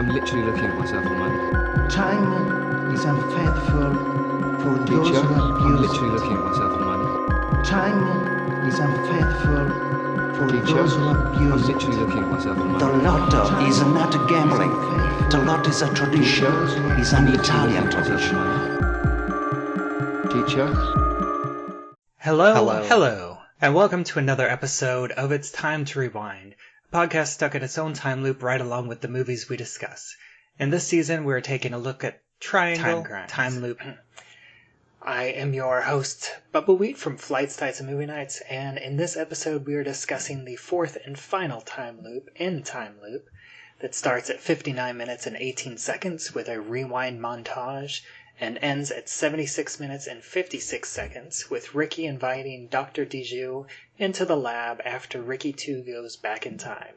I'm literally looking at myself at the moment. Time is unfaithful for those Teacher, who I'm abuse literally it. looking at myself at the moment. Time is unfaithful for Teacher, those who I'm abuse literally it. looking at myself at the The moment. lotto is not gambling. The lotto is a tradition. It's an Italian tradition. Teacher, Hello, and welcome to another episode of It's Time to Rewind, a podcast stuck in its own time loop right along with the movies we discuss. In this season, we're taking a look at Triangle Time Loop. I am your host, Bubbawheat from Flights, Tights, and Movie Nights, and in this episode we are discussing the fourth and final time loop in Time Loop that starts at 59 minutes and 18 seconds with a rewind montage and ends at 76 minutes and 56 seconds with Ricky inviting Dr. Dijoux into the lab after Ricky 2 goes back in time.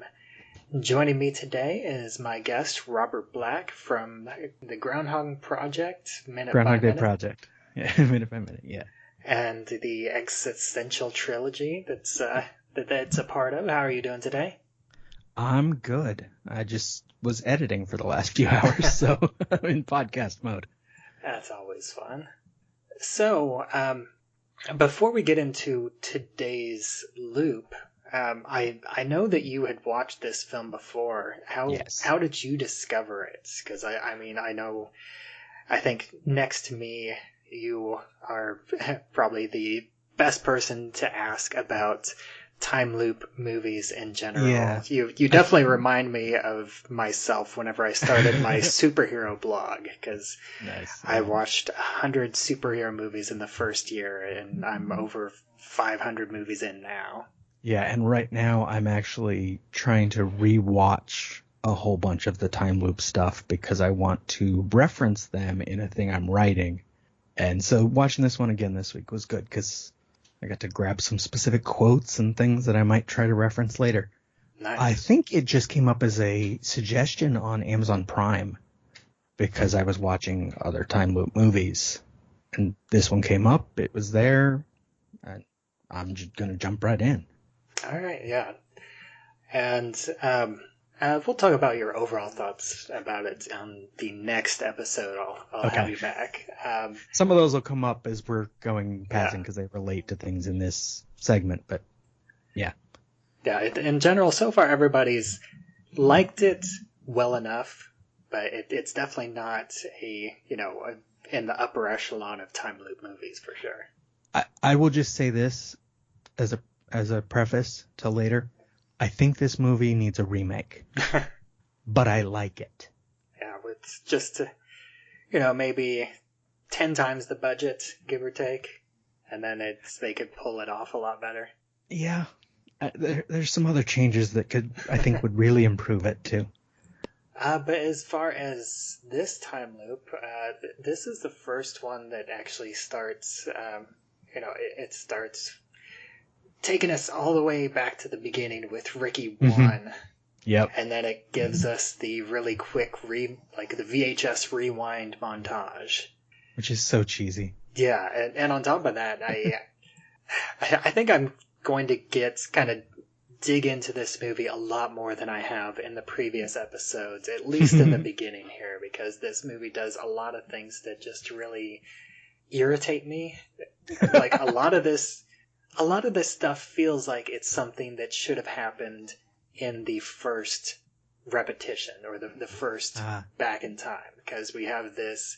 Joining me today is my guest, Robert Black from the Groundhog Project, Minute by Groundhog Day Minute. Project. Yeah, minute by minute, yeah. And the Existential Trilogy that's a part of. How are you doing today? I'm good. I just was editing for the last few hours, so I'm in podcast mode. That's always fun. So, before we get into today's loop, I know that you had watched this film before. Yes. How did you discover it? Because I think next to me, you are probably the best person to ask about time loop movies in general. Yeah. You definitely remind me of myself whenever I started my superhero blog, because Nice. I watched 100 superhero movies in the first year, and I'm over 500 movies in now. Yeah, and right now I'm actually trying to rewatch a whole bunch of the time loop stuff because I want to reference them in a thing I'm writing. And so watching this one again this week was good because I got to grab some specific quotes and things that I might try to reference later. Nice. I think it just came up as a suggestion on Amazon Prime because I was watching other time loop movies. And this one came up, it was there, and I'm just going to jump right in. All right, yeah. And we'll talk about your overall thoughts about it on the next episode. I'll have Okay. you back. Some of those will come up as we're passing because they relate to things in this segment, but yeah. Yeah, in general, so far everybody's liked it well enough, but it's definitely not in the upper echelon of time loop movies for sure. I will just say this as a preface to later. I think this movie needs a remake, but I like it. Yeah, it's just, maybe 10 times the budget, give or take, and then they could pull it off a lot better. Yeah, there's some other changes that I think would really improve it too. But as far as this time loop, this is the first one that actually starts, it starts taking us all the way back to the beginning with Ricky 1. Yep. And then it gives us the really quick the VHS rewind montage. Which is so cheesy. Yeah, and on top of that, I think I'm going to dig into this movie a lot more than I have in the previous episodes, at least in the beginning here, because this movie does a lot of things that just really irritate me. Like a lot of this stuff feels like it's something that should have happened in the first repetition or the first back in time, because we have this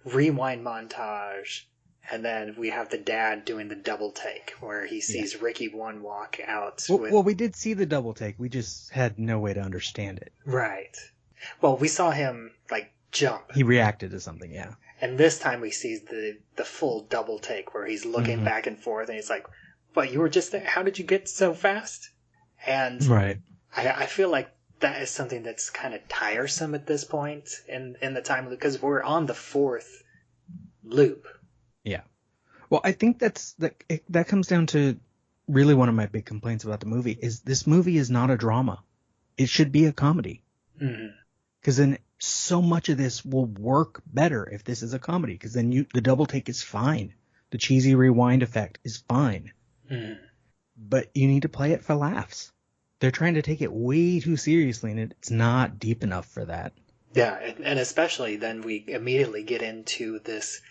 rewind montage and then we have the dad doing the double take where he sees Ricky 1 walk out. Well, we did see the double take. We just had no way to understand it. Right. Well, we saw him jump. He reacted to something, yeah. And this time we see the full double take where he's looking back and forth and he's like, "What, you were just there? How did you get so fast?" And right. I feel like that is something that's kind of tiresome at this point in the time loop, because we're on the fourth loop. Yeah. Well, I think that comes down to really one of my big complaints about the movie is this movie is not a drama. It should be a comedy. Because then so much of this will work better if this is a comedy, because then the double take is fine. The cheesy rewind effect is fine. But you need to play it for laughs. They're trying to take it way too seriously, and it's not deep enough for that. Yeah, and especially then we immediately get into this,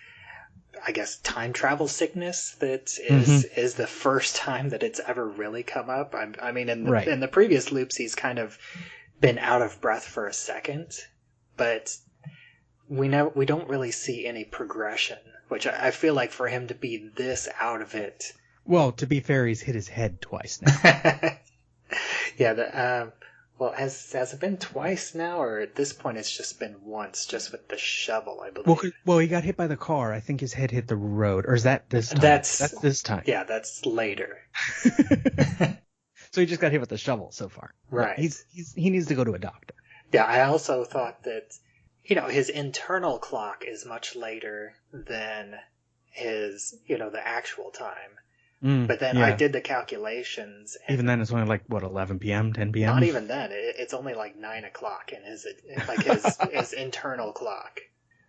I guess, time travel sickness that is the first time that it's ever really come up. I mean, in the previous loops, he's kind of been out of breath for a second, but we don't really see any progression, which I feel like for him to be this out of it. Well, to be fair, he's hit his head twice now. Yeah, well, has it been twice now, or at this point it's just been once, just with the shovel, I believe? Well, he got hit by the car. I think his head hit the road. Or is that this time? That's this time. Yeah, that's later. So he just got hit with the shovel so far. Right. He needs to go to a doctor. Yeah, I also thought that, his internal clock is much later than his, the actual time. But then I did the calculations. And even then, it's only like, 11 p.m., 10 p.m.? Not even then. It's only like 9 o'clock in his internal clock.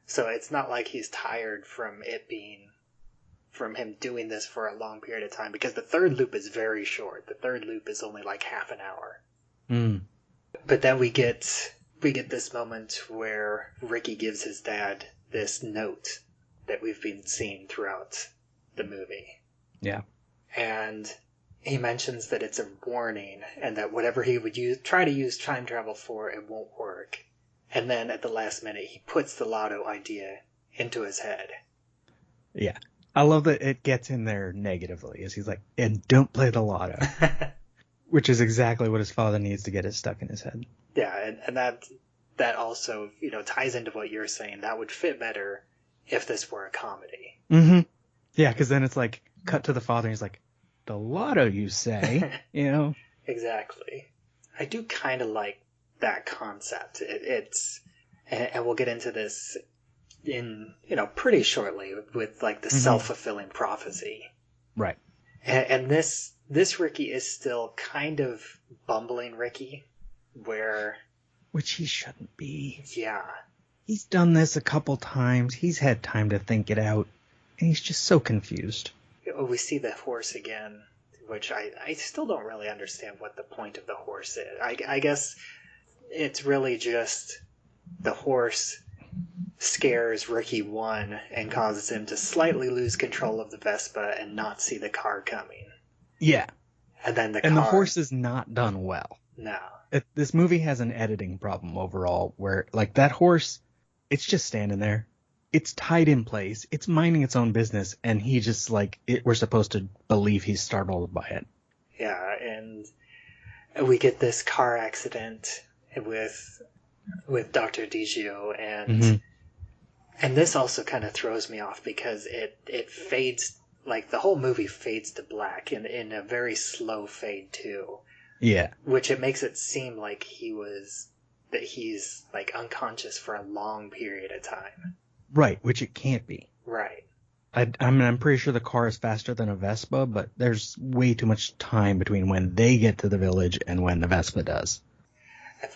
So it's not like he's tired from him doing this for a long period of time, because the third loop is very short. The third loop is only like half an hour. But then we get this moment where Ricky gives his dad this note that we've been seeing throughout the movie. Yeah. And he mentions that it's a warning, and that whatever he would try to use time travel for, it won't work. And then at the last minute, he puts the lotto idea into his head. Yeah. I love that it gets in there negatively, as he's like, and don't play the lotto. Which is exactly what his father needs to get it stuck in his head. Yeah, and that also, ties into what you're saying. That would fit better if this were a comedy. Mm-hmm. Yeah, because then it's like, cut to the father, and he's like, the lotto, you say? Exactly. I do kind of like that concept. And we'll get into this in, pretty shortly with like the self-fulfilling prophecy. Right. And this Ricky is still kind of bumbling Ricky, which he shouldn't be. Yeah. He's done this a couple times. He's had time to think it out. And he's just so confused. We see the horse again, which I still don't really understand what the point of the horse is. I guess it's really just the horse scares Ricky 1 and causes him to slightly lose control of the Vespa and not see the car coming. Yeah. And then the horse is not done well. No. This movie has an editing problem overall where, like, that horse, it's just standing there. It's tied in place. It's minding its own business, and he just, we're supposed to believe he's startled by it. Yeah, and we get this car accident with Dr. Dijoux, and this also kind of throws me off because it fades, like, the whole movie fades to black in a very slow fade, too. Yeah. Which it makes it seem like he's, like, unconscious for a long period of time. Right, which it can't be. Right. I'm pretty sure the car is faster than a Vespa, but there's way too much time between when they get to the village and when the Vespa does.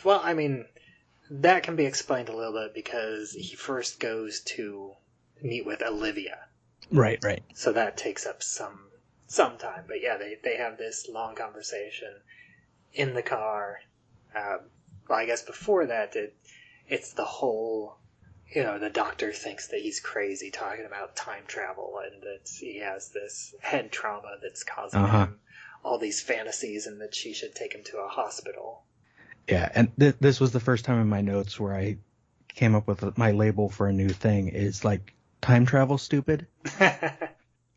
Well, I mean, that can be explained a little bit because he first goes to meet with Olivia. Right. So that takes up some time. But yeah, they have this long conversation in the car. Well, I guess before that, it's the whole... the doctor thinks that he's crazy talking about time travel and that he has this head trauma that's causing him all these fantasies and that she should take him to a hospital. Yeah, and this was the first time in my notes where I came up with my label for a new thing is, like, time travel stupid.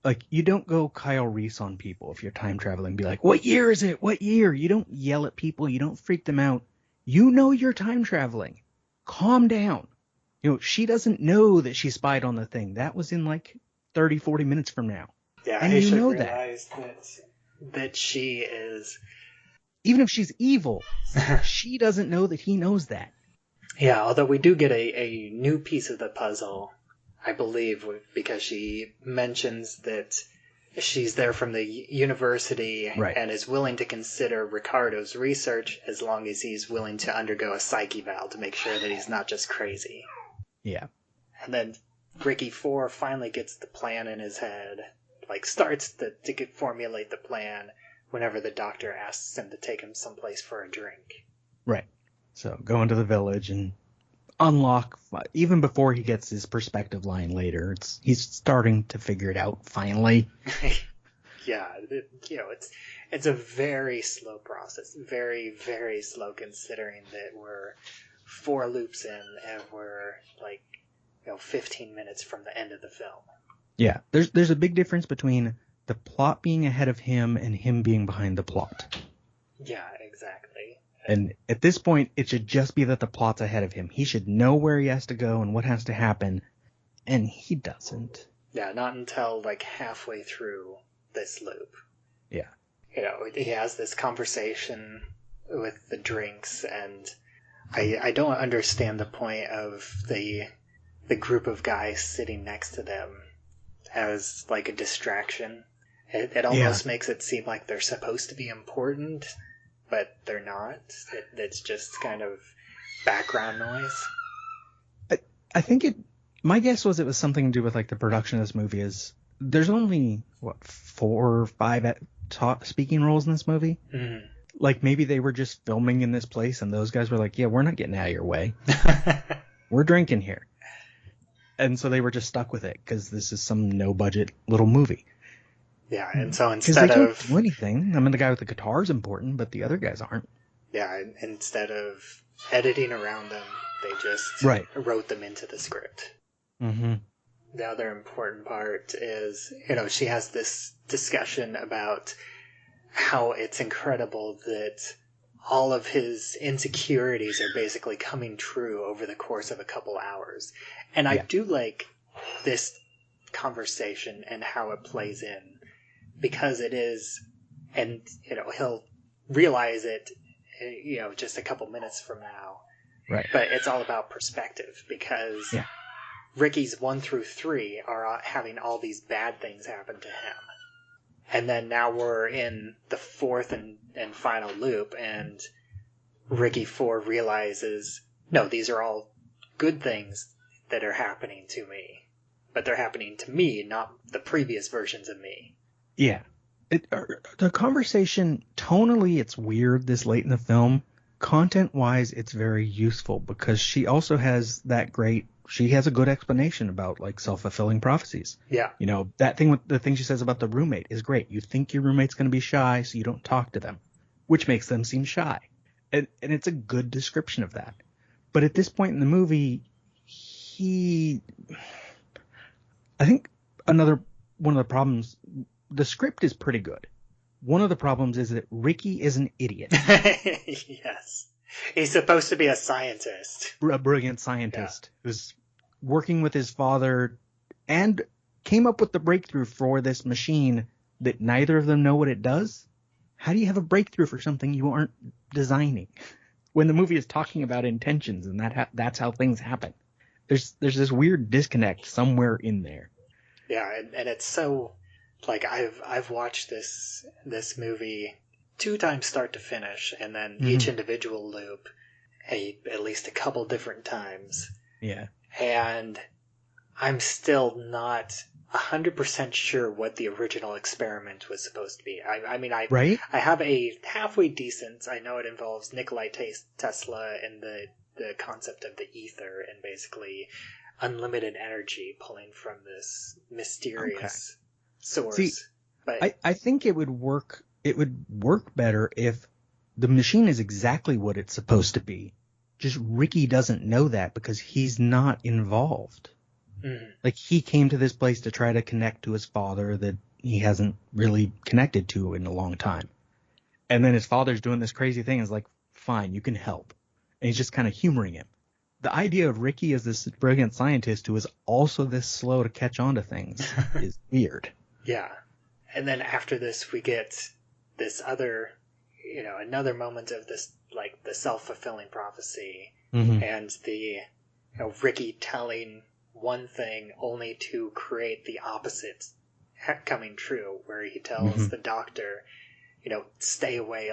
Like, you don't go Kyle Reese on people if you're time traveling and be like, what year is it? What year? You don't yell at people. You don't freak them out. You know you're time traveling. Calm down. She doesn't know that she spied on the thing. That was in like 30, 40 minutes from now. Yeah, and I you should know realize that she is... Even if she's evil, she doesn't know that he knows that. Yeah, although we do get a new piece of the puzzle, I believe, because she mentions that she's there from the university and is willing to consider Ricardo's research as long as he's willing to undergo a psych eval to make sure that he's not just crazy. Yeah. And then Ricky 4 finally gets the plan in his head, like starts to formulate the plan whenever the doctor asks him to take him someplace for a drink. Right. So going to the village, and unlock, even before he gets his perspective line later. He's starting to figure it out finally. Yeah, it's a very slow process, very, very slow, considering that we're 4 loops in and we're 15 minutes from the end of the film. Yeah, there's a big difference between the plot being ahead of him and him being behind the plot. Yeah, exactly. And at this point, it should just be that the plot's ahead of him. He should know where he has to go and what has to happen, and he doesn't. Yeah, not until halfway through this loop. Yeah. He has this conversation with the drinks, and I don't understand the point of the group of guys sitting next to them as a distraction. It almost makes it seem like they're supposed to be important, but they're not. It's just kind of background noise. I think my guess was it was something to do with the production of this movie. Is there's only 4 or 5 speaking roles in this movie. Mm-hmm. Maybe they were just filming in this place and those guys were like, yeah, we're not getting out of your way. We're drinking here. And so they were just stuck with it because this is some no budget little movie. Yeah, and so instead of... Because they don't do anything. I mean, the guy with the guitar is important, but the other guys aren't. Yeah, instead of editing around them, they just wrote them into the script. Mm-hmm. The other important part is, she has this discussion about how it's incredible that all of his insecurities are basically coming true over the course of a couple hours. And I do like this conversation and how it plays in. Because it is, and, he'll realize it, just a couple minutes from now. Right. But it's all about perspective, because Ricky's 1 through 3 are having all these bad things happen to him. And then now we're in the 4th and final loop, and Ricky 4 realizes, no, these are all good things that are happening to me. But they're happening to me, not the previous versions of me. Yeah. The conversation, tonally, it's weird this late in the film. Content-wise, it's very useful because she also has she has a good explanation about self-fulfilling prophecies. Yeah. That thing the thing she says about the roommate is great. You think your roommate's going to be shy, so you don't talk to them, which makes them seem shy. And it's a good description of that. But at this point in the movie, I think one of the problems, the script is pretty good. One of the problems is that Ricky is an idiot. Yes. He's supposed to be a scientist. A brilliant scientist who's working with his father and came up with the breakthrough for this machine that neither of them know what it does. How do you have a breakthrough for something you aren't designing? When the movie is talking about intentions and that's how things happen. There's this weird disconnect somewhere in there. Yeah, and it's so... I've watched this movie 2 times start to finish, and then each individual loop at least a couple different times. Yeah. And I'm still not 100% sure what the original experiment was supposed to be. I have a halfway decent. I know it involves Nikolai Tesla and the concept of the ether and basically unlimited energy pulling from this mysterious source. See, but I think it would work better if the machine is exactly what it's supposed to be. Just Ricky doesn't know that because he's not involved. Mm-hmm. He came to this place to try to connect to his father that he hasn't really connected to in a long time. And then his father's doing this crazy thing. Is fine, you can help. And he's just kind of humoring him. The idea of Ricky as this brilliant scientist who is also this slow to catch on to things is weird. Yeah. And then after this, we get this other, another moment of this, the self-fulfilling prophecy and the, Ricky telling one thing only to create the opposite coming true, where he tells the doctor, stay away,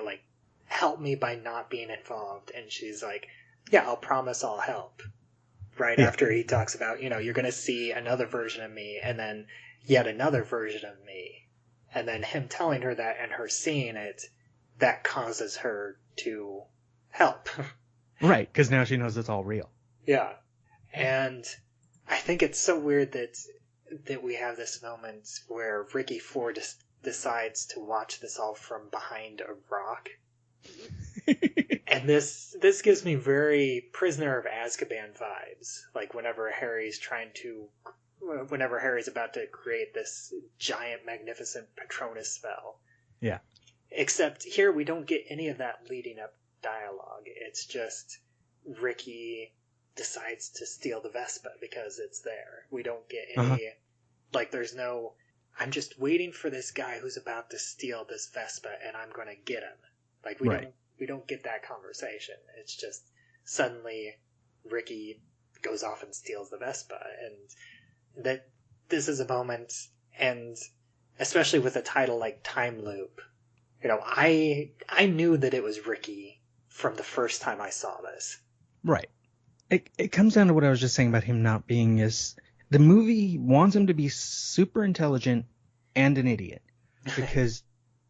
help me by not being involved. And she's like, yeah, I'll promise I'll help. Right after he talks about, you're going to see another version of me and then yet another version of me. And then him telling her that and her seeing it, that causes her to help. Right, because now she knows it's all real. Yeah. And I think it's so weird that we have this moment where Ricky Ford decides to watch this all from behind a rock. And this gives me very Prisoner of Azkaban vibes. Like whenever Harry's about to create this giant, magnificent Patronus spell. Yeah. Except here we don't get any of that leading up dialogue. It's just Ricky decides to steal the Vespa because it's there. We don't get any, there's no, I'm just waiting for this guy who's about to steal this Vespa and I'm going to get him. Like, we don't get that conversation. It's just suddenly Ricky goes off and steals the Vespa. And that this is a moment, and especially with a title like Time Loop, I knew that it was Ricky from the first time I saw this. Right. It comes down to what I was just saying about him not being the movie wants him to be super intelligent and an idiot. Because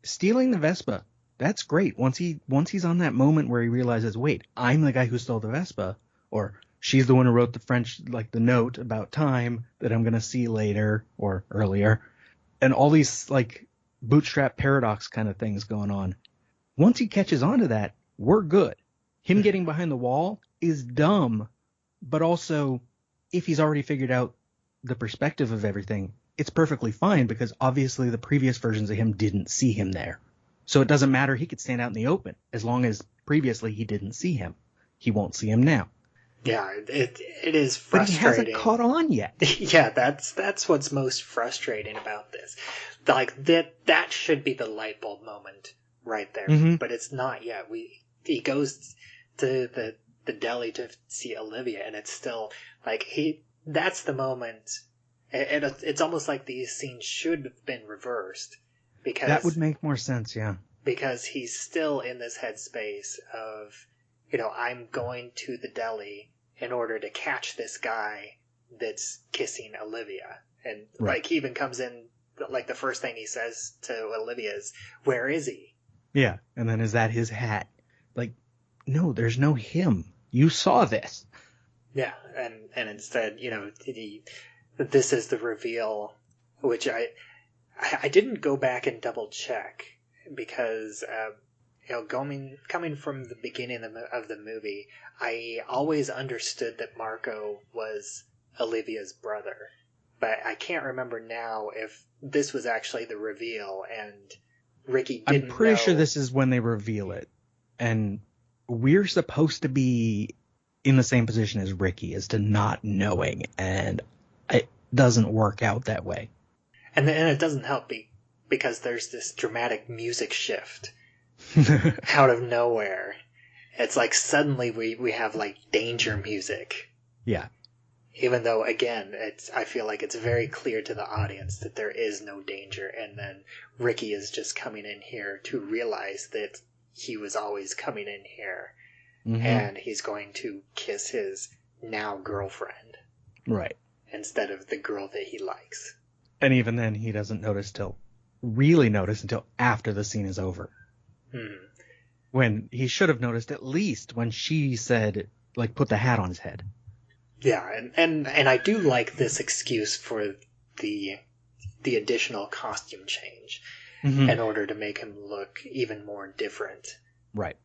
stealing the Vespa, that's great. Once he's on that moment where he realizes, wait, I'm the guy who stole the Vespa, or she's the one who wrote the French, the note about time that I'm going to see later or earlier, and all these, bootstrap paradox kind of things going on. Once he catches on to that, we're good. Him getting behind the wall is dumb, but also, if he's already figured out the perspective of everything, it's perfectly fine because obviously the previous versions of him didn't see him there. So it doesn't matter. He could stand out in the open as long as previously he didn't see him. He won't see him now. Yeah, it is frustrating. But he hasn't caught on yet. Yeah, that's what's most frustrating about this. That should be the light bulb moment right there, but it's not yet. He goes to the deli to see Olivia, and it's still that's the moment. It's almost like these scenes should have been reversed, because that would make more sense. Yeah, because he's still in this headspace of, I'm going to the deli in order to catch this guy that's kissing Olivia. And he even comes in, the first thing he says to Olivia is, "Where is he?" Yeah. And then, is that his hat? No, there's no him. You saw this. Yeah. And instead, this is the reveal, which I didn't go back and double check because, coming from the beginning of the movie, I always understood that Marco was Olivia's brother. But I can't remember now if this was actually the reveal and Ricky didn't know. I'm pretty sure this is when they reveal it. And we're supposed to be in the same position as Ricky, as to not knowing. And it doesn't work out that way. And it doesn't help because there's this dramatic music shift out of nowhere. It's like suddenly we have danger music. Yeah. Even though, again, I feel like it's very clear to the audience that there is no danger, and then Ricky is just coming in here to realize that he was always coming in here, and he's going to kiss his now girlfriend. Right. Instead of the girl that he likes. And even then, he doesn't really notice until after the scene is over. When he should have noticed at least when she said, put the hat on his head. Yeah, and I do like this excuse for the additional costume change in order to make him look even more different. Right.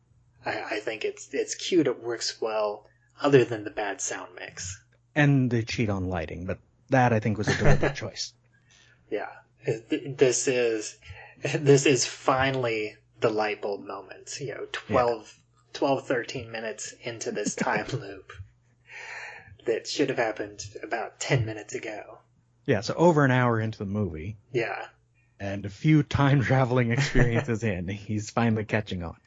I think it's cute. It works well, other than the bad sound mix. And they cheat on lighting, but that I think was a deliberate choice. Yeah, this is finally the light bulb moment. 12, 13 minutes into this time loop that should have happened about 10 minutes ago. Yeah, so over an hour into the movie. Yeah. And a few time traveling experiences in, he's finally catching on.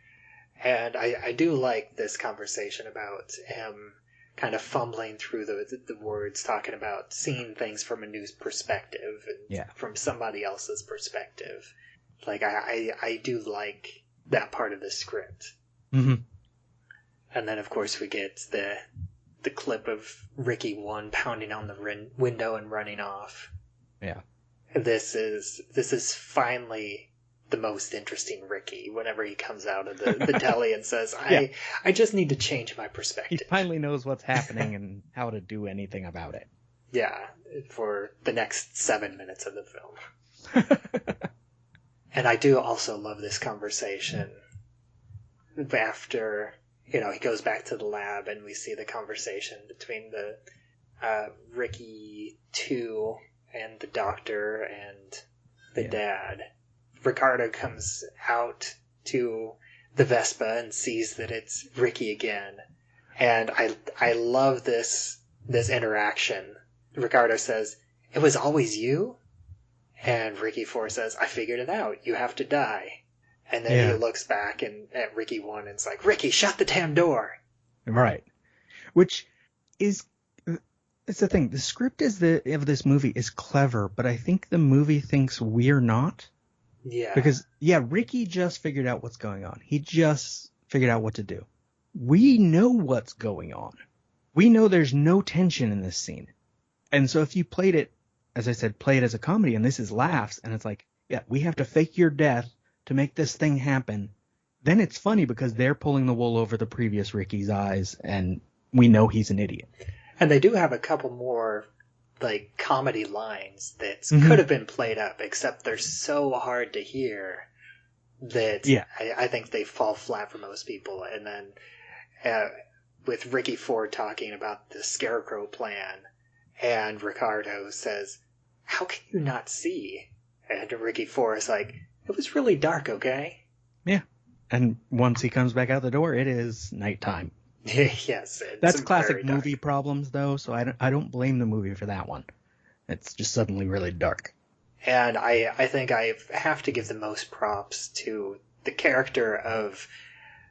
And I do like this conversation about him kind of fumbling through the words, talking about seeing things from a new perspective and from somebody else's perspective. I do like that part of the script. And then, of course, we get the clip of Ricky 1 pounding on the window and running off. Yeah. This is finally the most interesting Ricky whenever he comes out of the deli and says, I just need to change my He perspective. finally knows what's happening and how to do anything about it. Yeah, for the next 7 minutes of the film. And I do also love this conversation after, he goes back to the lab and we see the conversation between the Ricky 2 and the doctor and the dad. Ricardo comes out to the Vespa and sees that it's Ricky again. And I love this interaction. Ricardo says, "It was always you?" And Ricky 4 says, "I figured it out. You have to die." And then he looks back at Ricky 1 and it's like, "Ricky, shut the damn door." Right. Which is, it's the thing. The script of this movie is clever, but I think the movie thinks we're not. Yeah. Because, Ricky just figured out what's going on. He just figured out what to do. We know what's going on. We know there's no tension in this scene. And so if you played it, as I said, play it as a comedy, and this is laughs, and it's like, we have to fake your death to make this thing happen, then it's funny because they're pulling the wool over the previous Ricky's eyes, and we know he's an idiot. And they do have a couple more, comedy lines that could have been played up, except they're so hard to hear that I think they fall flat for most people. And then with Ricky Ford talking about the Scarecrow plan, and Ricardo says, "How can you not see?" And Ricky Ford is like, "It was really dark, okay?" Yeah. And once he comes back out the door, it is nighttime. Yes. That's classic movie problems, though, so I don't blame the movie for that one. It's just suddenly really dark. And I think I have to give the most props to the character of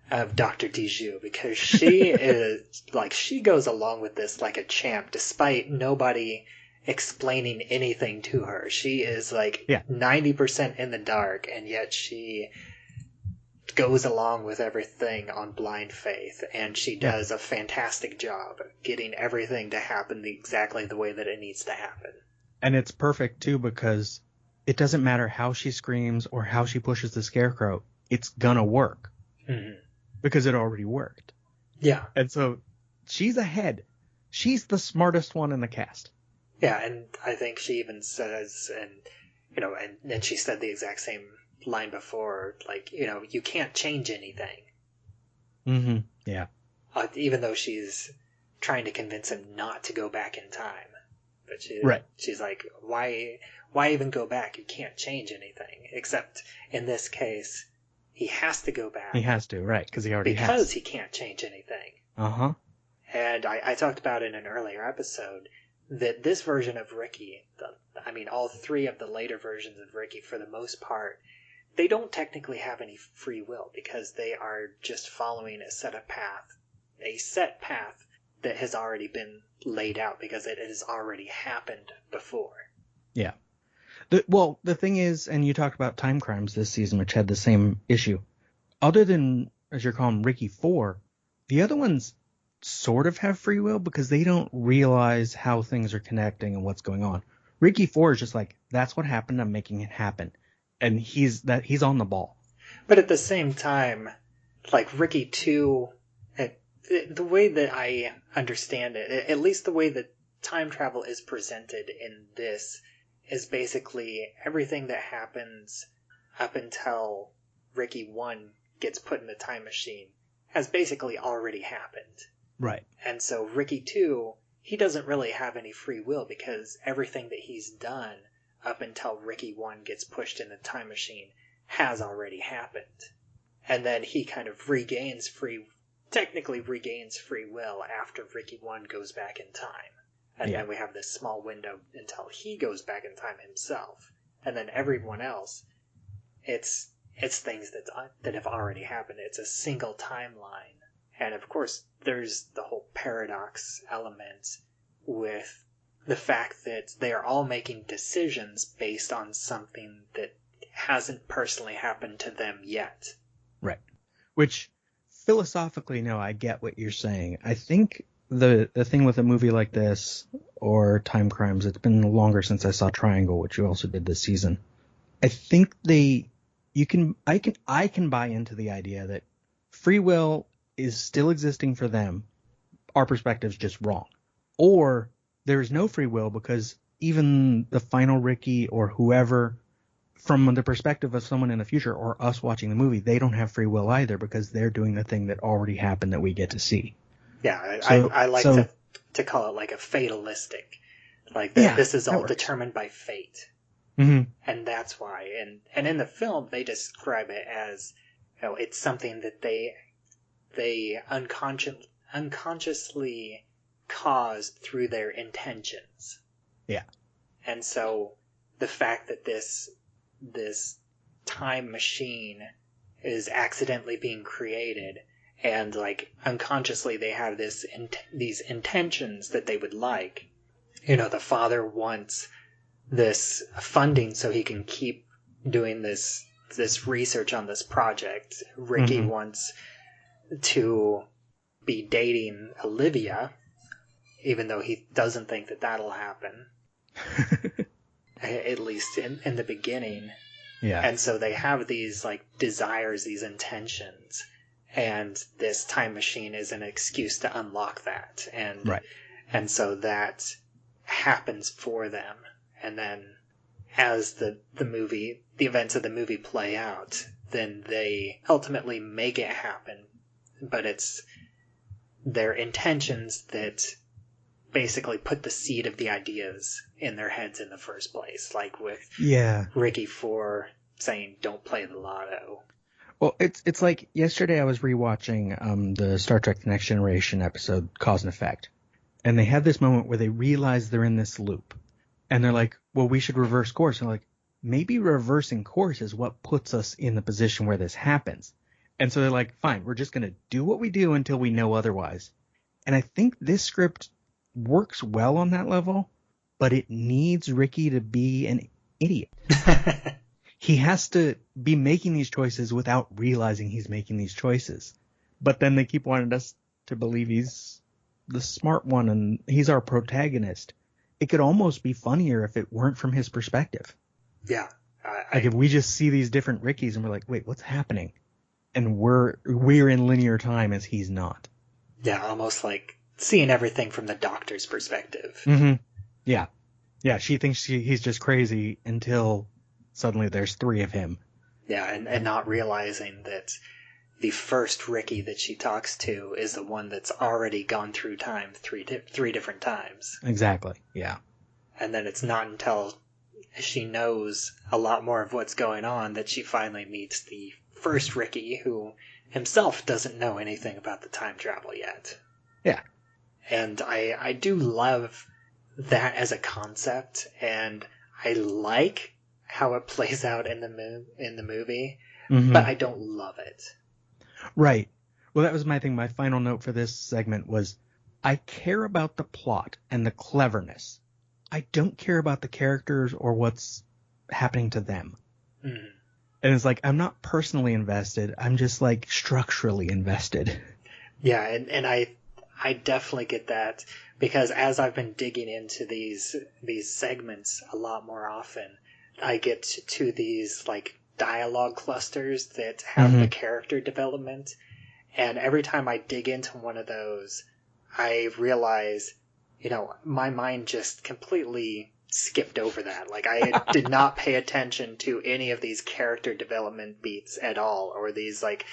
Dr. Dijoux, because she is, she goes along with this like a champ, despite nobody explaining anything to her. She is 90% in the dark, and yet she goes along with everything on blind faith, and she does a fantastic job getting everything to happen exactly the way that it needs to happen. And it's perfect, too, because it doesn't matter how she screams or how she pushes the Scarecrow. It's gonna work. Mm-hmm. Because it already worked. Yeah. And so she's ahead. She's the smartest one in the cast. Yeah, and I think she even says, and she said the exact same line before, you can't change anything. Mm-hmm. Yeah. Even though she's trying to convince him not to go back in time. But she's like, why even go back? You can't change anything. Except in this case, he has to go back. He has to, right, because he already has. Because he can't change anything. Uh-huh. And I talked about in an earlier episode that this version of Ricky, all three of the later versions of Ricky, for the most part, they don't technically have any free will because they are just following a set path that has already been laid out because it has already happened before. Yeah. The thing is, and you talked about Time Crimes this season, which had the same issue. Other than, as you're calling Ricky 4, the other ones sort of have free will because they don't realize how things are connecting and what's going on. Ricky 4 is just like, that's what happened, I'm making it happen. And he's on the ball. But at the same time, Ricky 2, the way that I understand it, at least the way that time travel is presented in this, is basically everything that happens up until Ricky 1 gets put in the time machine has basically already happened. Right. And so Ricky 2, he doesn't really have any free will because everything that he's done up until Ricky 1 gets pushed in the time machine has already happened. And then he kind of technically regains free will after Ricky 1 goes back in time. And then we have this small window until he goes back in time himself. And then everyone else, it's things that have already happened. It's a single timeline. And of course, there's the whole paradox element with the fact that they are all making decisions based on something that hasn't personally happened to them yet. Right. Which, philosophically, no, I get what you're saying. I think the thing with a movie like this, or Time Crimes, it's been longer since I saw Triangle, which you also did this season. I think they I can buy into the idea that free will is still existing for them. Our perspective's just wrong. Or there's no free will because even the final Ricky or whoever, from the perspective of someone in the future or us watching the movie, they don't have free will either because they're doing the thing that already happened that we get to see. Yeah, So- I like so- to call it like a fatalistic. Like Yeah, this is that all works. determined by fate. Mm-hmm. And that's why. And in the film, they describe it as, it's something that they unconsciously caused through their intentions. Yeah. And so the fact that this time machine is accidentally being created, and like unconsciously they have these intentions that they would like. The father wants this funding so he can keep doing this research on this project. Ricky Mhm. wants to be dating Olivia, even though he doesn't think that that'll happen, at least in the beginning. Yeah. And so they have these like desires, these intentions, and this time machine is an excuse to unlock that. And Right. and so that happens for them. And then as the events of the movie play out, then they ultimately make it happen. But it's their intentions that basically put the seed of the ideas in their heads in the first place. Like with Yeah. Ricky for saying, don't play the lotto. Well, it's like yesterday I was rewatching the Star Trek The Next Generation episode Cause and Effect. And they have this moment where they realize they're in this loop. And they're like, well, we should reverse course. And they're like, maybe reversing course is what puts us in the position where this happens. And so they're like, fine, we're just going to do what we do until we know otherwise. And I think this script works well on that level, but it needs Ricky to be an idiot. He has to be making these choices without realizing he's making these choices. But then they keep wanting us to believe he's the smart one and he's our protagonist. It could almost be funnier if it weren't from his perspective. Yeah. Like if we just see these different Rickies and we're like, wait, what's happening? And we're in linear time as he's not. Yeah, almost like seeing everything from the Doctor's perspective. Mm-hmm. Yeah. Yeah, she thinks he's just crazy until suddenly there's three of him. Yeah, and not realizing that the first Ricky that she talks to is the one that's already gone through time three different times. Exactly, yeah. And then it's not until she knows a lot more of what's going on that she finally meets the first Ricky, who himself doesn't know anything about the time travel yet. Yeah. And I do love that as a concept, and I like how it plays out in the movie, Mm-hmm. but I don't love it. Right. Well, that was my thing. My final note for this segment was I care about the plot and the cleverness. I don't care about the characters or what's happening to them. Mm. And it's like, I'm not personally invested. I'm just like structurally invested. Yeah, and I definitely get that, because as I've been digging into these segments a lot more often, I get to these like dialogue clusters that have the character development, and every time I dig into one of those, I realize, my mind just completely skipped over that. Like I did not pay attention to any of these character development beats at all, or these like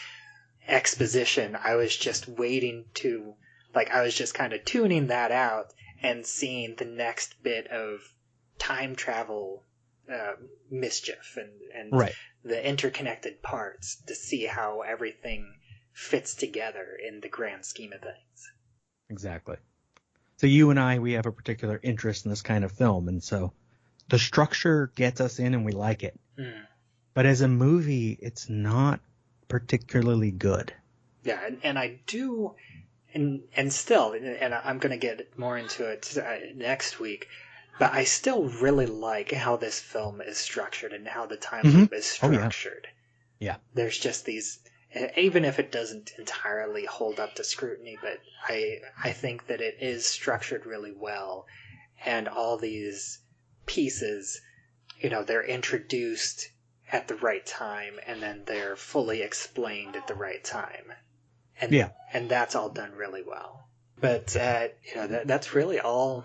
exposition. I was just waiting to, like, I was just kind of tuning that out and seeing the next bit of time travel mischief and Right. the interconnected parts to see how everything fits together in the grand scheme of things. Exactly. So you and I, we have a particular interest in this kind of film, and so the structure gets us in and we like it. Mm. But as a movie, it's not particularly good. Yeah, and I do, and still, and I'm going to get more into it next week, but I still really like how this film is structured and how the time loop is structured. Yeah. There's just these, even if it doesn't entirely hold up to scrutiny, but I think that it is structured really well, and all these pieces, they're introduced at the right time, and then they're fully explained at the right time. And, Yeah. And that's all done really well. But, that's really all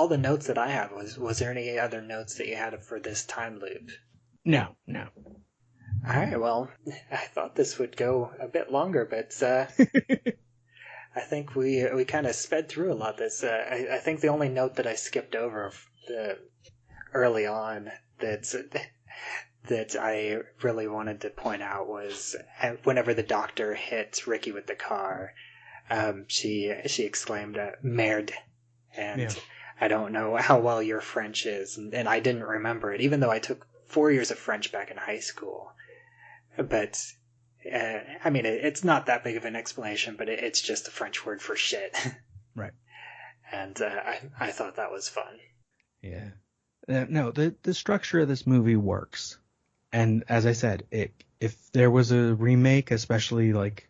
the notes that I have. Was there any other notes that you had for this time loop? No. All right, well, I thought this would go a bit longer, but I think we kind of sped through a lot. This I think the only note that I skipped over early on that I really wanted to point out was whenever the doctor hit Ricky with the car, she exclaimed "merde," and Yeah. I don't know how well your French is, and I didn't remember it, even though I took 4 years of French back in high school. But I mean, it's not that big of an explanation, but it's just a French word for shit. Right. And I thought that was fun. Yeah. No, the structure of this movie works. And as I said, if there was a remake, especially like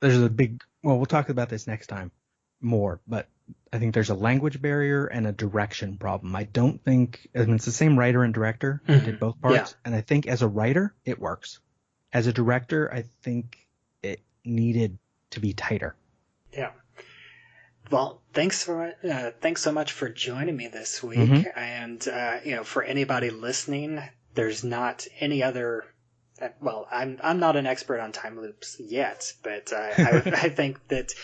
there's a big, well, we'll talk about this next time more, but I think there's a language barrier and a direction problem. I don't think, I mean, it's the same writer and director who did both parts. Yeah. And I think as a writer, it works. As a director, I think it needed to be tighter. Yeah. Well, thanks so much for joining me this week. Mm-hmm. And for anybody listening, there's not any other. Well, I'm not an expert on time loops yet, but I think that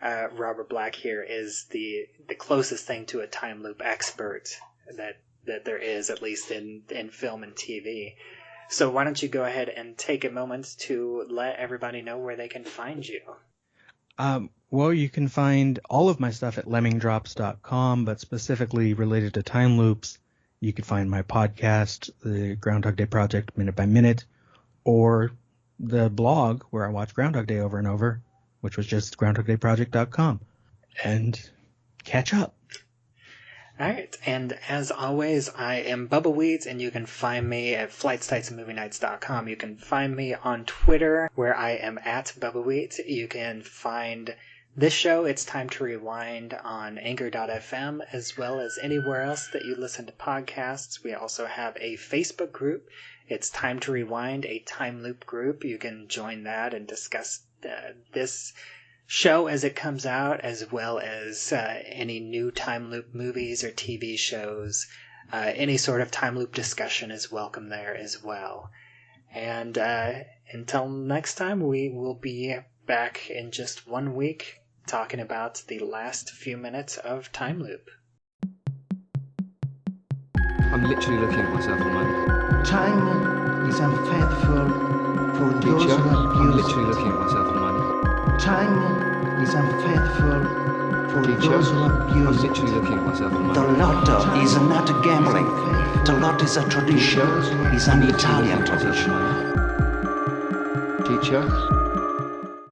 Robert Black here is the closest thing to a time loop expert that there is, at least in film and TV. So why don't you go ahead and take a moment to let everybody know where they can find you? Well, you can find all of my stuff at lemmingdrops.com, but specifically related to time loops, you can find my podcast, the Groundhog Day Project Minute by Minute, or the blog where I watch Groundhog Day over and over, which was just groundhogdayproject.com. And catch up. All right, and as always, I am Bubbawheat, and you can find me at flightsightsandmovienights.com. You can find me on Twitter, where I am at Bubbawheat. You can find this show, It's Time to Rewind, on Anchor.fm, as well as anywhere else that you listen to podcasts. We also have a Facebook group. It's Time to Rewind, a time loop group. You can join that and discuss this show as it comes out, as well as any new time loop movies or TV shows. Any sort of time loop discussion is welcome there as well. And until next time, we will be back in just 1 week talking about the last few minutes of time loop. I'm literally looking at myself on my... Time is unfaithful for those Teacher, who I'm abuse literally looking at myself on my... Time is unfaithful for Teacher, those who I'm abuse literally looking at myself on The my... lotto is not gambling. The lot is a tradition. It's an Italian tradition. Teacher,